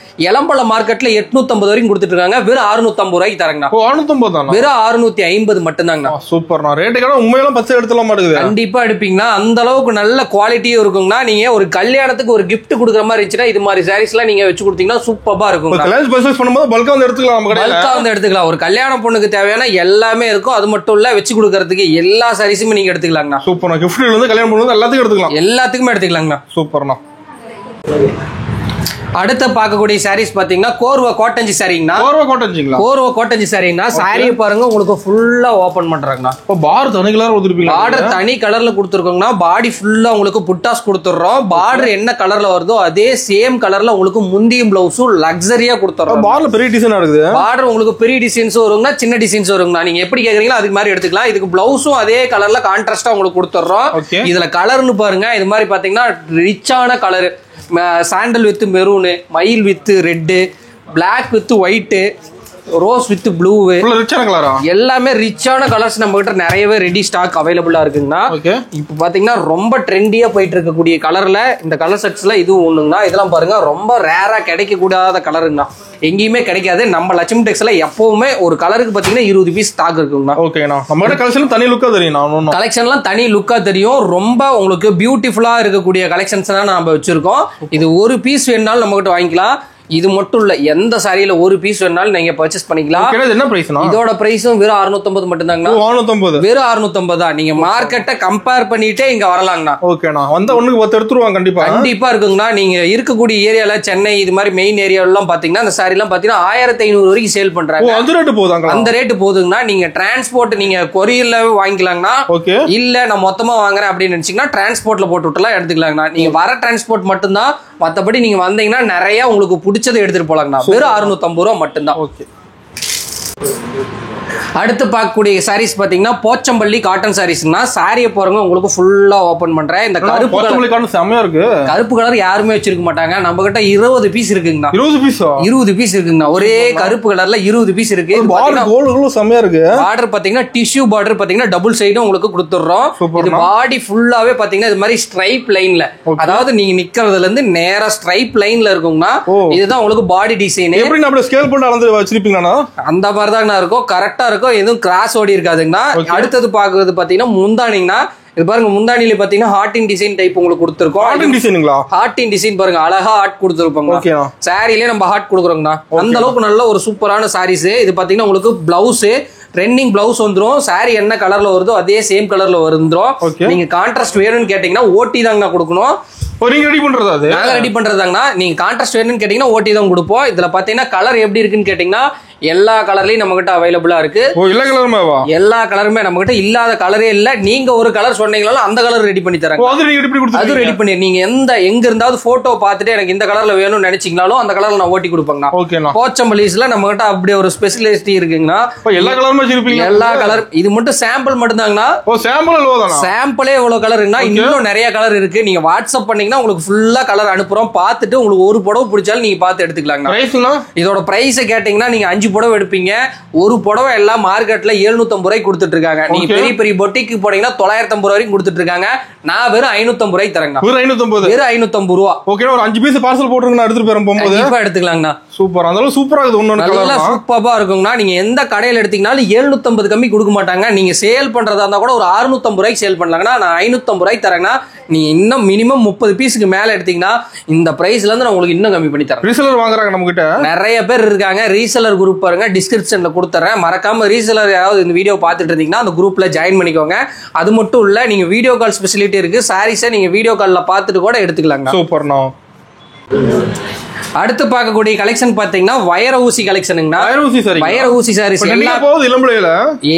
எலம்பல மார்க்கெட்ல 850 வரைக்கும் கொடுத்துட்டு இருக்காங்க. வெறும் 650 ரூபாய்க்கு தரங்கண்ணா. 650 தான். வெறும் 650 மட்டும் தாங்கண்ணா. சூப்பர்ண்ணா. ரேட் கூட உண்மையில பச்சை எடுத்துலாம் மாட்டேங்குது. கண்டிப்பா எடுப்பீங்கன்னா அந்த அளவுக்கு நல்ல குவாலிட்டியும் இருக்குங்கண்ணா. நீங்க ஒரு கல்யாணத்துக்கு ஒரு கிஃப்ட் கொடுக்குற மாதிரி இருந்துச்சுன்னா இது மாதிரி சாரீஸ் எல்லாம் நீங்க வச்சு கொடுத்தீங்கன்னா சூப்பரா இருக்கும். பல்கா வந்து எடுத்துக்கலாம். ஒரு கல்யாண பொண்ணுக்கு தேவையான எல்லாமே இருக்கும். அது மட்டும் இல்ல, வச்சு கொடுக்கறதுக்கு எல்லா சாரீஸுமே நீங்க எடுத்துக்கலாங்கண்ணா. சூப்பர்ண்ணா. கிஃப்ட்ல இருந்து கல்யாண பொண்ணுக்கு எல்லாத்துக்கும் எடுத்துக்கலாம். எல்லாத்துக்குமே எடுத்துக்கலாங்கண்ணா. சூப்பர்ண்ணா. அடுத்து பார்க்கக்கூடிய சாரீஸ் பாத்தீங்கன்னா கோர்வா காட்டன்ஜி சாரீங்கண்ணா. கோர்வா காட்டன்ஜி சாரீங்கண்ணா. சாரியை பாருங்க உங்களுக்கு ஃபுல்லா ஓபன் பண்றாங்கண்ணா. பார்டர் தனி கலர் கொடுத்துருப்பீங்க. பார்டர் தனி கலர்ல கொடுத்துருக்கோங்கண்ணா. பாடி ஃபுல்லா உங்களுக்கு புட்டாஸ் கொடுத்துறோம். பார்டர் என்ன கலர்ல வருதோ அதே சேம் கலர்ல உங்களுக்கு முந்தியும் பிளவுஸும் லக்ஸரியா கொடுத்துறோம். பார்டர் பெரிய டிசைன் இருக்குது. பார்டர் உங்களுக்கு பெரிய டிசைன்ஸும் வருங்கண்ணா, சின்ன டிசைன்ஸும் வருங்கண்ணா. நீங்க எப்படி கேக்குறீங்களோ அதுக்கு மாதிரி எடுத்துக்கலாம். இதுக்கு பிளவுஸும் அதே கலர்ல கான்ட்ராஸ்டா உங்களுக்கு கொடுத்துறோம். இதுல கலர்னு பாருங்க, இது மாதிரி பாத்தீங்கன்னா ரிச்சான கலர். சாண்டல் வித் மெரூனு, மயில் with red, black with white, rose with blue, எல்லாமே ரிச்சான கலர்ஸ் நம்ம கிட்ட நிறையவே ரெடி ஸ்டாக் அவைலபிளா இருக்குங்கண்ணா. இப்போ பாத்தீங்கன்னா ரொம்ப ட்ரெண்டியா போயிட்டு இருக்கக்கூடிய கலர்ல இந்த கலர் செட்ஸ்ல இதுவும் ஒண்ணுங்கண்ணா. இதெல்லாம் பாருங்க ரொம்ப ரேரா கிடைக்க கூடாத கலருங்கண்ணா. எங்கேயுமே கிடைக்காது. நம்ம லட்சுமி டெக்ஸ்ல எப்பவுமே ஒரு கலருக்கு பாத்தீங்கன்னா 20 பீஸ் ஸ்டாக் இருக்குங்கண்ணா. ஓகேண்ணா. நம்ம கலெக்ஷன் தனி லுக்கா தெரியும். கலெக்ஷன்லாம் தனி லுக்கா தெரியும். ரொம்ப உங்களுக்கு பியூட்டிஃபுல்லா இருக்கக்கூடிய கலெக்ஷன்ஸ் தான் நம்ம வச்சிருக்கோம். இது ஒரு பீஸ் வேணாலும் நம்ம கிட்ட வாங்கிக்கலாம். இது மட்டும் இல்ல, எந்த சாரியில ஒரு பீஸ் வேணாலும் நீங்க பர்ச்சேஸ் பண்ணிக்கலாம். என்ன பிரைஸ்னா? இதோட பிரைஸும் வெறும் 650 மட்டும் தாங்கண்ணா. 650. வெறும் 650 தான். நீங்க மார்க்கெட்டை கம்பேர் பண்ணிட்டே இங்க வரலாங்கண்ணா. ஓகேண்ணா. வந்த ஒண்ணுக்கு 10 எடுத்துருவாங்க. கண்டிப்பா இருக்குங்கண்ணா. நீங்க இருக்கக்கூடிய ஏரியால சென்னை இது மாதிரி மெயின் ஏரியால எல்லாம் பாத்தீங்கன்னா அந்த சாரி எல்லாம் பாத்தீங்கன்னா 1500 வரைக்கும் சேல் பண்றாங்க. அந்த ரேட்டு போதுங்கண்ணா. நீங்க டிரான்ஸ்போர்ட் நீங்க கொரியர்ல வாங்கிக்கலாங்கண்ணா. இல்ல நான் மொத்தமா வாங்குறேன் அப்படின்னு நினைச்சீங்கன்னா டிரான்ஸ்போர்ட்ல போட்டு விட்டுலாம் எடுத்துக்கலாங்கண்ணா. நீங்க வர டிரான்ஸ்போர்ட் மட்டும்தான். மத்தபடி நீங்க வந்தீங்கன்னா நிறைய உங்களுக்கு பிடிச்சதை எடுத்துட்டு போலாங்கண்ணா. வெறும் 650 ரூபா மட்டும்தான். அடுத்து பார்க்கக்கூடிய சாரீஸ் பாத்தீங்கன்னா போச்சம்பள்ளி காட்டன் சாரீஸ்னா சாரியை பாருங்க உங்களுக்கு ஃபுல்லா ஓபன் பண்றேன். இந்த கருப்பு போச்சம்பள்ளி காட்டன் செமையா இருக்கு. கருப்பு கலர் யாருமே வச்சிருக்க மாட்டாங்க. நம்ம கிட்ட 20 பீஸ் இருக்குங்கண்ணா. 20 பீஸ் இருக்குங்கண்ணா. ஒரே கருப்பு கலர்ல 20 பீஸ் இருக்கு. செமையா இருக்கு. பார்டர் பாத்தீங்கன்னா டிஷ்யூ பார்டர் பாத்தீங்கன்னா டபுள் சைடும் உங்களுக்கு கொடுத்துறோம். இது பாடி ஃபுல்லாவே பாத்தீங்கன்னா இது மாதிரி ஸ்ட்ரைப் லைன்ல, அதாவது நீங்க நிக்கிறதுல இருந்து நேரா ஸ்ட்ரைப் லைன்ல இருக்குங்கண்ணா. இதுதான் உங்களுக்கு பாடி டிசைன். எப்படி நம்ம ஸ்கேல் பண்ணி அளந்து வச்சிருப்பீங்கண்ணா? அந்த மாதிரி தான் இருக்கும், கரெக்டா இருக்கும், எதுவும் கிராஸ் ஓடி இருக்காதுங்கண்ணா. அடுத்தது பாக்குறது பாத்தீங்கன்னா முந்தானிங்கண்ணா. இது பாருங்க முந்தானில பாத்தீங்கன்னா ஹார்டின் டிசைன் டைப் உங்களுக்கு கொடுத்துருக்கோம். ஹார்டின் டிசைன் பாருங்க அழகா ஹார்ட் கொடுத்துருப்பாங்க. சாரிலே நம்ம ஹார்ட் கொடுக்குறோங்கண்ணா. அந்த அளவுக்கு நல்ல ஒரு சூப்பரான சாரீஸ். இது பாத்தீங்கன்னா உங்களுக்கு பிளவுஸ் ட்ரெண்டிங் பிளவுஸ் வந்துரும். சாரி என்ன கலர்ல வருதோ அதே சேம் கலர்ல வந்துரும். நீங்க கான்ட்ராஸ்ட் வேணும்னு கேட்டீங்கன்னா ஓட்டி தாங்கண்ணா கொடுக்கணும். நீங்க ரெடி பண்றதா? அது நாங்க ரெடி பண்றதாங்கண்ணா. நீங்க கான்ட்ராஸ்ட் வேணும்னு கேட்டீங்கன்னா ஓட்டி தான் கொடுப்போம். இதுல பாத்தீங்கன்னா கலர் எப்படி இருக்குன்னு கேட்டீங்கன்னா எல்லா கலர்லயும் நம்ம கிட்ட அவைலபிளா இருக்கு. எல்லா கலருமே நம்ம கிட்ட இல்லாத கலரே இல்ல. நீங்க ஒரு கலர் சொன்னீங்களாலும் அந்த கலர் ரெடி பண்ணி தராங்க. அது ரெடி பண்ணி நீங்க எங்க இருந்தாவது போட்டோ பார்த்துட்டு எனக்கு இந்த கலர்ல வேணும்னு நினைச்சீங்களாலும் அந்த கலர்ல நான் ஓட்டி கொடுப்பேங்க. போச்சம்பள்ளிஸ்ல நம்ம கிட்ட அப்படி ஒரு ஸ்பெஷலிஸ்டி இருக்குங்கண்ணா. எல்லா கலரும் எல்லா கலர். இது மட்டும் சாம்பிள் மட்டும் தாங்கண்ணா. சாம்பிளே எவ்வளவு கலர் இருக்குன்னா இன்னும் நிறைய கலர் இருக்கு. நீங்க வாட்ஸ்அப் பண்ணீங்கன்னா உங்களுக்கு ஃபுல்லா கலர் அனுப்புறோம். பார்த்துட்டு உங்களுக்கு ஒரு புடவை பிடிச்சாலும் நீங்க பார்த்து எடுத்துக்கலாங்க. இதோட பிரைஸ் கேட்டீங்கன்னா நீங்க 5 புடவை எடுப்பீங்க. ஒரு புடவை எல்லாம் மார்க்கெட்ல 750 ரூபாய்க்கு கொடுத்துட்டு இருக்காங்க. நீங்க பெரிய பெரிய பொட்டிக்கு போனீங்கன்னா 950 வரைக்கும் கொடுத்துட்டு இருக்காங்க. நான் வெறும் 550 ரூபாய்க்கு தரேங்க. வெறும் 550 ரூபா. ஓகே, ஒரு 5 பீஸ் பார்சல் போட்டுருங்க, எடுத்துட்டு போறோம் போகும்போது இப்ப எடுத்துக்கலாங்கண்ணா. சூப்பர். அந்த அளவுக்கு சூப்பரா இருக்குது. நல்லா சூப்பரா இருக்குங்கண்ணா. நீங்க எந்த கடையில எடுத்தீங்கனாலும் 750 கம்மி கொடுக்க மாட்டாங்க. நீங்க சேல் பண்றதா இருந்தா கூட ஒரு 650 ரூபாய்க்கு சேல் பண்ணலாங்கன்னா நான் 550 ரூபாய்க்கு தரேங்கன்னா நீங்க இன்னும் மினிமம் 30 பீஸுக்கு மேல எடுத்தீங்கன்னா இந்த பிரைஸ்ல இருந்து நான் உங்களுக்கு இன்னும் கம்மி பண்ணி தரேன். ரீசெலர் வாங்குறாங்க நம்ம கிட்ட நிறைய பேர் இருக்காங்க. ரீசெலர் குரூப் பாருங்க, டிஸ்கிரிப்ஷன்ல கொடுத்துறேன். மறக்காம ரீசெலர் யாராவது இந்த வீடியோ பார்த்துட்டு இருந்தீங்கன்னா அந்த குரூப்ல ஜாயின் பண்ணிக்கோங்க. அது மட்டும் இல்ல, நீங்க வீடியோ கால் ஸ்பெசிலிட்டி இருக்கு. சாரீஸை நீங்க வீடியோ கால்ல பார்த்துட்டு கூட எடுத்துக்கலாங்க. சூப்பர்ண்ணா. அடுத்து பார்க்கக்கூடிய கலெக்ஷன் பாத்தீங்கன்னா வயர ஊசி கலெக்ஷனுங்கண்ணா. வயர ஊசி சாரீஸ்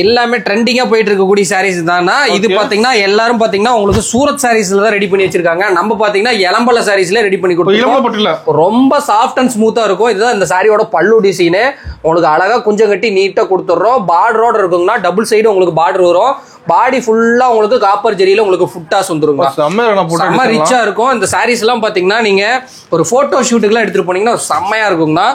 எல்லாமே ட்ரெண்டிங்கா போயிட்டு இருக்கக்கூடிய சாரீஸ் தானா. இது பாத்தீங்கன்னா எல்லாரும் பாத்தீங்கன்னா உங்களுக்கு சூரத் சாரீஸ்ல தான் ரெடி பண்ணி வச்சிருக்காங்க. நம்ம பாத்தீங்கன்னா எலம்பல சாரீஸ்ல ரெடி பண்ணி கொடுத்துருக்கோம். ரொம்ப சாஃப்ட் அண்ட் ஸ்மூத்தா இருக்கும். இதுதான் இந்த சாரியோட பல்லு டிசைன். உங்களுக்கு அழகா கொஞ்சம் கட்டி நீட்டா கொடுத்துறோம். பார்டரோட இருக்குங்கன்னா டபுள் சைடு உங்களுக்கு பார்டர் வரும். பாடி ஃபுல்லா உங்களுக்கு காப்பர் ஜெரியில உங்களுக்கு ஃபுட்டாஸ் வந்துருங்க. செம்ம ரிச்சா இருக்கும். இந்த சாரீஸ் எல்லாம் பாத்தீங்கன்னா நீங்க ஒரு போட்டோ ஷூட்டுக்குலாம் எடுத்துட்டு போனீங்கன்னா செம்மையா இருக்குங்கண்ணா.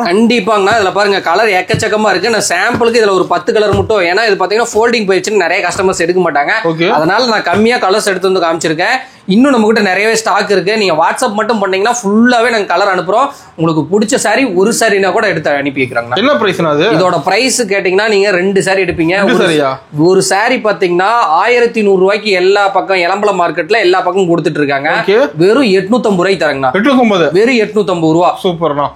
கண்டிப்பாங்கண்ணா. இதுல பாருங்க கலர் எக்கச்சக்கமா இருக்கு. நான் சாம்பிளுக்கு இதுல ஒரு 10 கலர் மட்டும், ஏன்னா இது பாத்தீங்கன்னா ஃபோல்டிங் போயிடுச்சுன்னு நிறைய கஸ்டமர்ஸ் எடுக்க மாட்டாங்க. அதனால நான் கம்மியா கலர்ஸ் எடுத்து வந்து காமிச்சிருக்கேன். இன்னும் நம்ம கிட்ட நிறையவே ஸ்டாக் இருக்கு. நீங்க வாட்ஸ்அப் மட்டும் பண்ணீங்கன்னா ஃபுல்லாவே நாங்க கலர் அனுப்புறோம். உங்களுக்கு பிடிச்ச சாரி ஒரு சாரினா கூட எடுத்து அனுப்பி வைக்கிறாங்க. என்ன பிரைஸ்? இதோட பிரைஸ் கேட்டீங்கன்னா நீங்க 2 சாரி எடுப்பீங்க. ஒரு சாரி பாத்தீங்கன்னா 1100 ரூபாய்க்கு எல்லா பக்கம் எலம்பல மார்க்கெட்ல எல்லா பக்கம் கொடுத்துட்டு இருக்காங்க. வெறும் 850 ரூபாய்க்கு தரங்கண்ணா. வெறும் 850 ரூபா. சூப்பர்ண்ணா.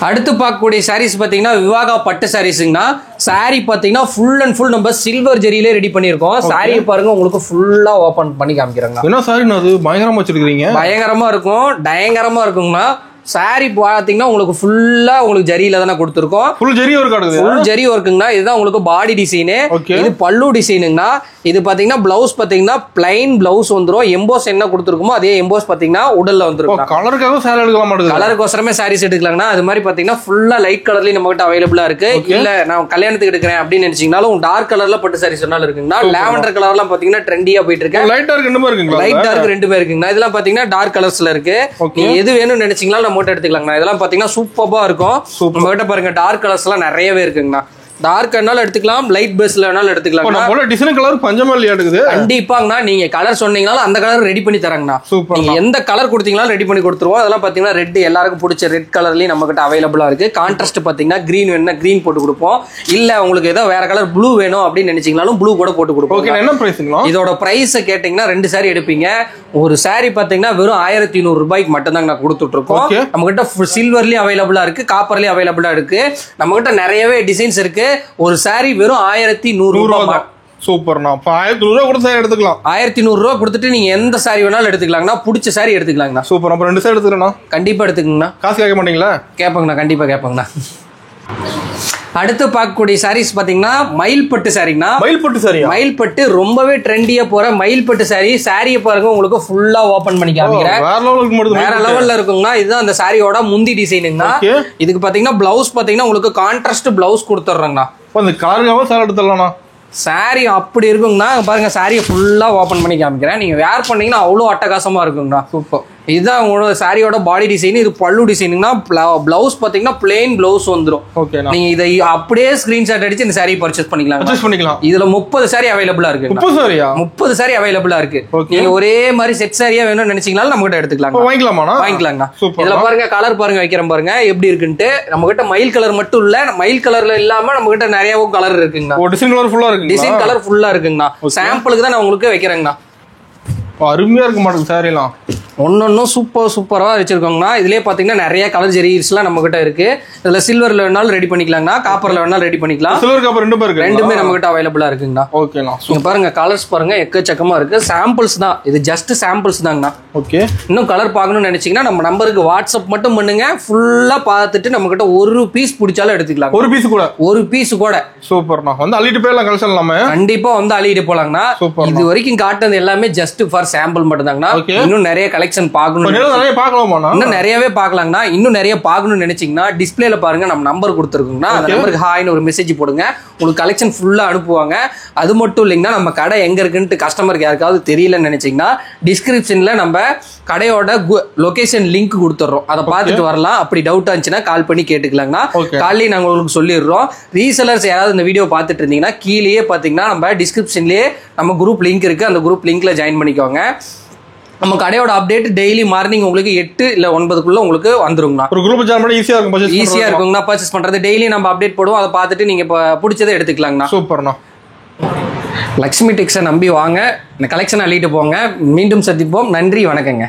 அடுத்து பார்க்கக்கூடிய சாரீஸ் பாத்தீங்கன்னா விவாகா பட்டு சாரீஸ்ங்கண்ணா. சாரி பாத்தீங்கன்னா ஃபுல் அண்ட் ஃபுல் நம்ம சில்வர் ஜெரியிலே ரெடி பண்ணிருக்கோம். சாரியை பாருங்க உங்களுக்கு ஃபுல்லா ஓபன் பண்ணி காமிக்கிறாங்க. என்ன சாரி அது பயங்கரமா வச்சிருக்கீங்க? பயங்கரமா இருக்கும், பயங்கரமா இருக்குங்கண்ணா. சாரி பாத்தீங்கன்னா உங்களுக்கு ஃபுல்லா உங்களுக்கு ஜரியில தானே கொடுத்துருக்கோம். ஃபுல் ஜரி ஒர்க் ஆகுது. ஃபுல் ஜரி ஒர்க்குங்கண்ணா. இதுதான் உங்களுக்கு பாடி டிசைன். இது பல்லு டிசைனுங்கண்ணா. இது பாத்தீங்கன்னா பிளவுஸ் பாத்தீங்கன்னா பிளைன் பிளவுஸ் வந்துரும். எம்போஸ் என்ன கொடுத்துருக்குமோ அதே எம்போஸ் பாத்தீங்கன்னா உடல்ல வந்துரும். கலருக்காக சாரி எடுக்கலாம் மாட்டேங்குது. கலருக்கோசரமே சாரீஸ் எடுக்கலாங்கண்ணா. அது மாதிரி பாத்தீங்கன்னா ஃபுல்லா லைட் கலர்லயும் நம்ம கிட்ட அவைலபிளா இருக்கு. இல்ல நான் கல்யாணத்துக்கு எடுக்கிறேன் அப்படின்னு நினைச்சீங்கன்னாலும் டார்க் கலர்ல பட்டு சாரி சொன்னாலும் இருக்குங்கண்ணா. லாவெண்டர் கலர்லாம் பாத்தீங்கன்னா ட்ரெண்டியா போயிட்டு இருக்கு. லைட் டார்க் ரெண்டுமே இருக்குங்களா? லைட் டார்க் ரெண்டுமே இருக்குங்கண்ணா. இதெல்லாம் பாத்தீங்கன்னா டார்க் கலர்ஸ்ல இருக்கு. நீங்க எது வேணும்னு நினைச்சீங்கனாலும் நம்ம எடுத்துக்கலாங்கண்ணா. இதெல்லாம் பாத்தீங்கன்னா சூப்பரா இருக்கும். நம்ம கிட்ட பாருங்க டார்க் கலர்ஸ் எல்லாம் நிறையவே இருக்குங்கண்ணா. டார்க் வேணாலும் எடுத்துக்கலாம், லைட் பேஸ்ல வேணாலும் எடுத்துக்கலாம். நம்ம டிசைன் கலர் பஞ்சமா இல்லையா இருக்குது? கண்டிப்பாங்கண்ணா. நீங்க கலர் சொன்னீங்கனாலும் அந்த கலர் ரெடி பண்ணி தராங்கண்ணா. நீங்க எந்த கலர் கொடுத்தீங்கனாலும் ரெடி பண்ணி கொடுத்துருவோம். அதெல்லாம் பாத்தீங்கன்னா ரெட் எல்லாருக்கும் பிடிச்ச ரெட் கலர்லயும் நம்ம கிட்ட அவைலபிளா இருக்கு. கான்ட்ராஸ்ட் பாத்தீங்கன்னா கிரீன் வேணும்னா கிரீன் போட்டு கொடுப்போம். இல்ல உங்களுக்கு ஏதோ வேற கலர் ப்ளூ வேணும் அப்படின்னு நினைச்சீங்கனாலும் ப்ளூ கூட போட்டு கொடுப்போம். என்ன பிரைஸ்ங்களா? இதோட பிரைஸ் கேட்டீங்கன்னா 2 சாரி எடுப்பீங்க. ஒரு சாரி பாத்தீங்கன்னா வெறும் 1100 ரூபாய்க்கு மட்டும் தான் கொடுத்துட்டு இருக்கோம். நம்ம கிட்ட சில்வர்லயும் அவைலபிளா இருக்கு, காப்பர்லயும் அவைலபிளா இருக்கு. நம்ம கிட்ட நிறையவே டிசைன்ஸ் இருக்கு. ஒரு சாரி வெறும் 1100 ரூபாய். சூப்பர்ண்ணா. 1100 ரூபா கொடுத்து சாரி எடுத்துக்கலாம். 1100 ரூபா கொடுத்துட்டு நீங்க எந்த சாரி வேணாலும் எடுத்துக்கலாங்கண்ணா. பிடிச்ச சாரி எடுத்துக்கலாங்கண்ணா. சூப்பர். அப்புறம் 2 சாரி எடுத்துக்கணும். கண்டிப்பா எடுத்துக்கங்கண்ணா. காசு கேட்க மாட்டீங்களா? கேட்பாங்கண்ணா, கண்டிப்பா கேட்பாங்கண்ணா. அடுத்து பார்க்கக்கூடிய சாரீஸ் பாத்தீங்கன்னா மயில்பட்டு சாரிங்கண்ணா. மயில்பட்டு சாரியா? மயில்பட்டு ரொம்பவே ட்ரெண்டியா போற மயில்பட்டு சாரியை பாருங்க உங்களுக்கு ஃபுல்லா ஓபன் பண்ணி காமிக்கிறேன். வேற லெவல்ல இருக்குங்கண்ணா. இதுதான் அந்த சாரியோட முந்தி டிசைனுங்கண்ணா. இதுக்கு பாத்தீங்கன்னா பிளவுஸ் பாத்தீங்கன்னா உங்களுக்கு கான்ட்ராஸ்ட் பிளவுஸ் கொடுத்துட்றேங்கண்ணா. அந்த கலருக்காக சாரி எடுத்துடலாம்ண்ணா. சாரி அப்படி இருக்குங்கண்ணா. பாருங்க சாரியை ஃபுல்லா ஓபன் பண்ணி காமிக்கிறேன். நீங்க வேர் பண்ணீங்கன்னா அவ்வளோ அட்டகாசமா இருக்குங்கண்ணா. சூப்பர். இதுதான் உங்களோட சாரியோட பாடி டிசைன். இது பல்லு டிசைனுங்கன்னா பிளவுஸ் பாத்தீங்கன்னா பிளெயின் பிளவுஸ் வந்துடும். நீங்க இதை அப்படியே ஸ்கிரீன்ஷாட் அடிச்சு இந்த சாரி பர்ச்சேஸ் பண்ணிக்கலாம். இதுல 30 சாரி அவைலபிளா இருக்கு. 30 சாரி அவைலபிளா இருக்கு. நீங்க ஒரே மாதிரி செட் சாரியா வேணும்னு நினைச்சீங்களாலும் நம்ம கிட்ட எடுத்துக்கலாம். வாங்கிக்கலாங்கண்ணா. இதுல பாருங்க கலர் பாருங்க வைக்கிறேன் பாருங்க எப்படி இருக்குன்ட்டு. நம்ம கிட்ட மயில் கலர் மட்டும் இல்ல, மயில் கலர்ல இல்லாம நம்ம கிட்ட நிறைய கலர் இருக்குங்கண்ணா. டிசைன் கலர் ஃபுல்லா இருக்குங்கண்ணா. சாம்பிளுக்கு தான் நான் உங்களுக்கு வைக்கிறேங்கண்ணா. அருமையா இருக்க மாட்டேங்குது சாரி எல்லாம். ஒன்னொன்னும் சூப்பரா வச்சிருக்கோங்கண்ணா. இதுலயே பாத்தீங்கன்னா நிறைய கலர் ஜெரீஸ்லாம் நம்ம கிட்ட இருக்கு. இதுல சில்வர்ல வேணாலும் ரெடி பண்ணிக்கலாங்கண்ணா, காப்பர்ல வேணாலும் ரெடி பண்ணிக்கலாம். சில்வர் காப்பர் ரெண்டுமே நம்ம கிட்ட அவைலபிளா இருக்குங்கண்ணா. ஓகேண்ணா. நீங்க பாருங்க கலர்ஸ் பாருங்க எக்கச்சக்கமா இருக்கு. சாம்பிள்ஸ் தான் இது, ஜஸ்ட் சாம்பிள்ஸ் தாங்கண்ணா. ஓகே. இன்னும் கலர் பார்க்கணும்னு நினைச்சீங்கன்னா நம்ம நம்பருக்கு வாட்ஸ்அப் மட்டும் பண்ணுங்க. ஃபுல்லா பார்த்துட்டு நம்ம கிட்ட ஒரு பீஸ் பிடிச்சாலும் எடுத்துக்கலாம். ஒரு பீஸ் கூட சூப்பர்ண்ணா. வந்து அள்ளிட்டு போயிடலாம். கலெக்ஷன் எல்லாமே கண்டிப்பா வந்து அள்ளிட்டு போலாங்கண்ணா. இது வரைக்கும் காட்டுறது எல்லாமே ஜஸ்ட் ஃபார் சாம்பிள் மட்டும் தாங்கண்ணா. இன்னும் நிறைய கலெக்ஷன் பார்க்கணும், இன்னும் நிறையவே பார்க்கலாங்கண்ணா. இன்னும் நிறைய பார்க்கணும்னு நினைச்சீங்கன்னா டிஸ்பிளேல பாருங்க நம்ம நம்பர் கொடுத்துருக்கோங்கண்ணா. அந்த நம்பருக்கு ஹாய்னு ஒரு மெசேஜ் போடுங்க. உங்களுக்கு கலெக்ஷன் ஃபுல்லா அனுப்புவாங்க. அது மட்டும் இல்லைங்கன்னா நம்ம கடை எங்க இருக்குன்னு கஸ்டமருக்கு யாருக்காவது தெரியலன்னு நினைச்சீங்கன்னா டிஸ்கிரிப்ஷன்ல நம்ம கடையோட லொகேஷன் லிங்க் கொடுத்துறோம். அதை பார்த்துட்டு வரலாம். அப்படி டவுட் இருந்துச்சுன்னா கால் பண்ணி கேட்டுக்கலாங்கண்ணா. காலையில நாங்க உங்களுக்கு சொல்லிடுறோம். ரீசெலர்ஸ் யாராவது இந்த வீடியோ பார்த்துட்டு இருந்தீங்கன்னா கீழேயே பாத்தீங்கன்னா நம்ம டிஸ்கிரிப்ஷன்லயே நம்ம குரூப் லிங்க் இருக்கு. அந்த குரூப் லிங்க்ல ஜாயின் பண்ணிக்கோங்க. நம்ம கடையோட அப்டேட் டெய்லி மார்னிங் உங்களுக்கு 8 இல்ல 9க்குள்ள உங்களுக்கு வந்துருங்கண்ணா. ஒரு குரூப் ஜாயின் பண்ணி ஈஸியா இருக்குங்கண்ணா பர்ச்சேஸ் பண்றது. டெய்லி நம்ம அப்டேட் போடுவோம். அதை பார்த்துட்டு நீங்க பிடிச்சதை எடுத்துக்கலாங்கண்ணா. சூப்பர்ண்ணா. லக்ஷ்மி டெக்ஸை நம்பி வாங்க. இந்த கலெக்ஷன் அள்ளிட்டு போங்க. மீண்டும் சந்திப்போம். நன்றி, வணக்கங்க.